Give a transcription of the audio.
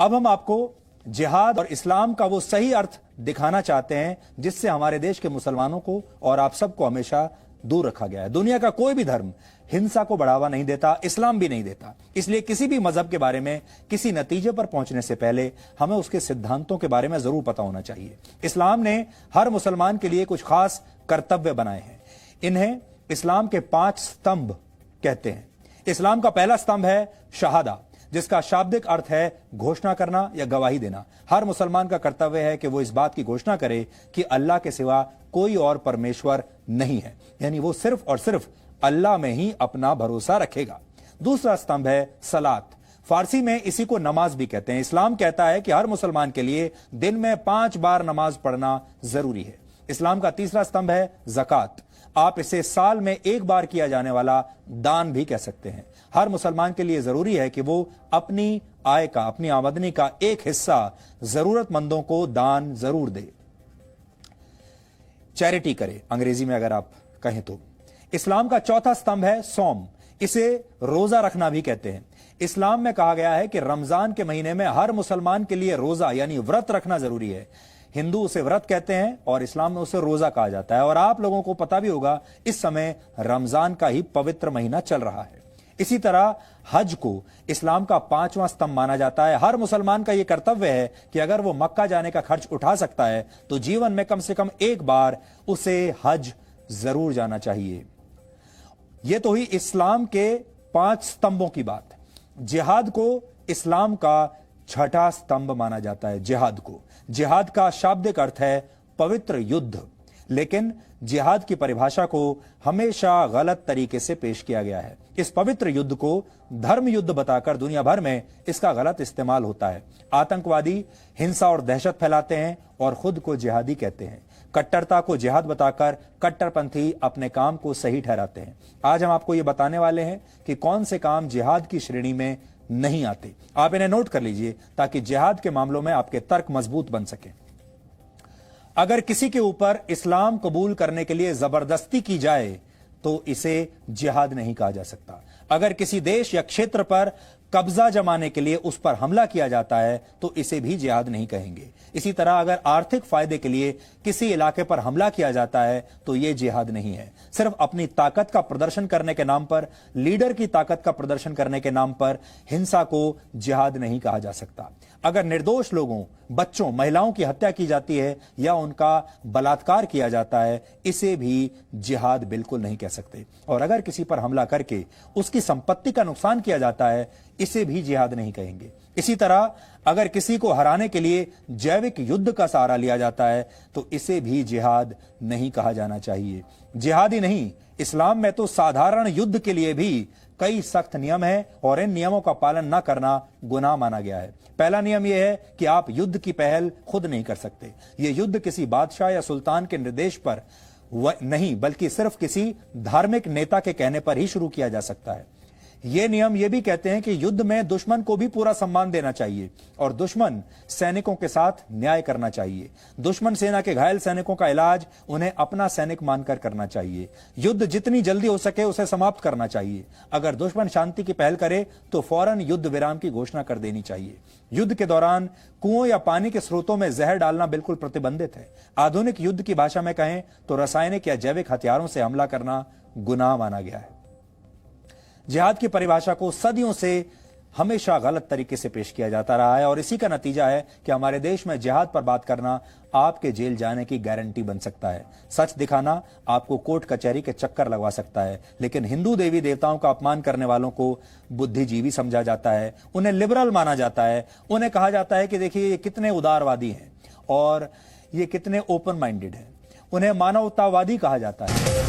अब हम आपको जिहाद और इस्लाम का वो सही अर्थ दिखाना चाहते हैं जिससे हमारे देश के मुसलमानों को और आप सबको हमेशा दूर रखा गया है। दुनिया का कोई भी धर्म हिंसा को बढ़ावा नहीं देता, इस्लाम भी नहीं देता। इसलिए किसी भी मजहब के बारे में किसी नतीजे पर पहुंचने से पहले हमें उसके सिद्धांतों के बारे में जरूर पता होना चाहिए। इस्लाम ने हर मुसलमान के लिए कुछ खास कर्तव्य बनाए हैं। इन्हें इस्लाम के 5 स्तंभ कहते हैं। इस्लाम का पहला स्तंभ है शहादा, जिसका शाब्दिक अर्थ है घोषणा करना या गवाही देना। हर मुसलमान का कर्तव्य है कि वो इस बात की घोषणा करे कि अल्लाह के सिवा कोई और परमेश्वर नहीं है, यानी वो सिर्फ और सिर्फ अल्लाह में ही अपना भरोसा रखेगा। दूसरा स्तंभ है सलात, फारसी में इसी को नमाज भी कहते हैं। इस्लाम कहता है कि हर मुसलमान के लिए दिन में 5 बार नमाज पढ़ना जरूरी है। इस्लाम का तीसरा स्तंभ है ज़कात, आप इसे साल में 1 बार किया जाने वाला दान भी कह सकते हैं। हर मुसलमान के लिए जरूरी है कि वो अपनी आय का, अपनी आमदनी का एक हिस्सा जरूरतमंदों को दान जरूर दे, चैरिटी करे अंग्रेजी में अगर आप कहें तो। इस्लाम का चौथा स्तंभ है सौम, इसे रोजा रखना भी कहते हैं। इस्लाम में कहा गया है कि रमजान के महीने में हर मुसलमान के लिए रोजा यानी व्रत रखना जरूरी है। हिंदू उसे व्रत कहते हैं और इस्लाम में उसे रोजा कहा जाता है। और आप लोगों को पता भी होगा इस समय रमजान का ही पवित्र महीना चल रहा है। इसी तरह हज को इस्लाम का 5वां स्तंभ माना जाता है। हर मुसलमान का यह कर्तव्य है कि अगर वो मक्का जाने का खर्च उठा सकता है तो जीवन में कम से कम 1 बार उसे हज जरूर जाना चाहिए। यह तो ही इस्लाम के 5 स्तंभों की बात। जिहाद को इस्लाम का 6ठा स्तंभ माना जाता है। जिहाद का शाब्दिक अर्थ है पवित्र युद्ध, लेकिन जिहाद की परिभाषा को हमेशा गलत तरीके से पेश किया गया है। इस पवित्र युद्ध को धर्म युद्ध बताकर दुनिया भर में इसका गलत इस्तेमाल होता है। आतंकवादी हिंसा और दहशत फैलाते हैं और खुद को जिहादी कहते हैं। कट्टरता को जिहाद बताकर कट्टरपंथी अपने काम को सही ठहराते हैं। आज हम आपको यह बताने वाले हैं कि कौन से काम जिहाद की श्रेणी में नहीं आते। आप इन्हें नोट कर लीजिए ताकि जिहाद के मामलों में आपके तर्क मजबूत बन सके। अगर किसी के ऊपर इस्लाम कबूल करने के लिए जबरदस्ती की जाए तो इसे जिहाद नहीं कहा जा सकता। अगर किसी देश या क्षेत्र पर कब्जा जमाने के लिए उस पर हमला किया जाता है तो इसे भी जिहाद नहीं कहेंगे। इसी तरह अगर आर्थिक फायदे के लिए किसी इलाके पर हमला किया जाता है तो यह जिहाद नहीं है। सिर्फ अपनी ताकत का प्रदर्शन करने के नाम पर, लीडर की ताकत का प्रदर्शन करने के नाम पर हिंसा को जिहाद नहीं कहा जा सकता। अगर निर्दोष लोगों, बच्चों, महिलाओं की हत्या की जाती है या उनका बलात्कार किया जाता है, इसे भी जिहाद बिल्कुल नहीं कह सकते। और अगर किसी पर हमला करके उसकी संपत्ति का नुकसान किया जाता है, इसे भी जिहाद नहीं कहेंगे। इसी तरह अगर किसी को हराने के लिए जैविक युद्ध का सहारा लिया जाता है तो इसे भी जिहाद नहीं कहा जाना चाहिए। जिहाद ही नहीं, इस्लाम में तो साधारण युद्ध के लिए भी कई सख्त नियम हैं और इन नियमों का पालन न करना गुनाह माना गया है। पहला नियम यह है कि आप युद्ध की पहल खुद नहीं कर सकते। यह युद्ध किसी बादशाह या सुल्तान के निर्देश पर नहीं, बल्कि सिर्फ किसी धार्मिक नेता के कहने पर ही शुरू किया जा सकता है। ये नियम ये भी कहते हैं कि युद्ध में दुश्मन को भी पूरा सम्मान देना चाहिए और दुश्मन सैनिकों के साथ न्याय करना चाहिए। दुश्मन सेना के घायल सैनिकों का इलाज उन्हें अपना सैनिक मानकर करना चाहिए। युद्ध जितनी जल्दी हो सके उसे समाप्त करना चाहिए। अगर दुश्मन शांति की पहल करे तो फौरन युद्ध विराम की घोषणा कर देनी चाहिए। युद्ध के दौरान कुओं या पानी के स्रोतों में जहर डालना बिल्कुल प्रतिबंधित है। आधुनिक युद्ध की भाषा में कहें तो रासायनिक या जैविक हथियारों से हमला करना गुनाह माना गया है। जिहाद की परिभाषा को सदियों से हमेशा गलत तरीके से पेश किया जाता रहा है और इसी का नतीजा है कि हमारे देश में जिहाद पर बात करना आपके जेल जाने की गारंटी बन सकता है। सच दिखाना आपको कोर्ट कचहरी के चक्कर लगवा सकता है। लेकिन हिंदू देवी देवताओं का अपमान करने वालों को बुद्धिजीवी समझा जाता है, उन्हें लिबरल माना जाता है। उन्हें कहा जाता है कि देखिए ये कितने उदारवादी हैं और ये कितने ओपन माइंडेड हैं। उन्हें मानवतावादी कहा जाता है।